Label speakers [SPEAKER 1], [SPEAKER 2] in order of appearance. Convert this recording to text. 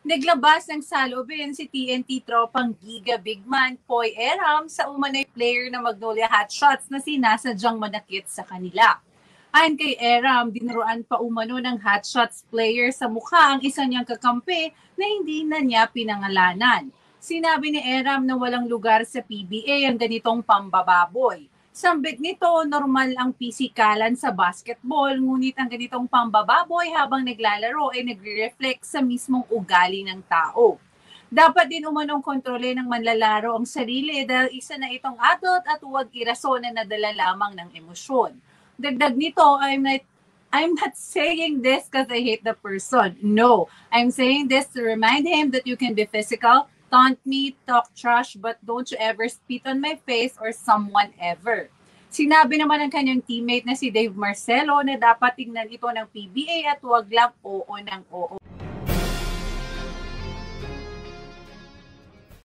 [SPEAKER 1] Naglabas ng salubin si TNT tropang Giga Bigman Poy Eram sa umano'y player ng Magnolia Hotshots na sinasadyang manakit sa kanila. Ayon kay Eram, dinuruan pa umano ng Hotshots player sa mukha ang isa niyang kakampi na hindi na niya pinangalanan. Sinabi ni Eram na walang lugar sa PBA ang ganitong pambababoy. Sambit nito, normal ang pisikalan sa basketball, ngunit ang ganitong pambababoy habang naglalaro ay nagre-reflect sa mismong ugali ng tao. Dapat din umanong kontrole ng manlalaro ang sarili dahil isa na itong adult at huwag irason na nadala lamang ng emosyon. Dagdag nito, I'm not saying this because I hate the person. No, I'm saying this to remind him that you can be physical, taunt me, talk trash, but don't you ever spit on my face or someone ever. Sinabi naman ng kanyang teammate na si Dave Marcelo na dapat tingnan ito ng PBA at huwag lang oo ng oo.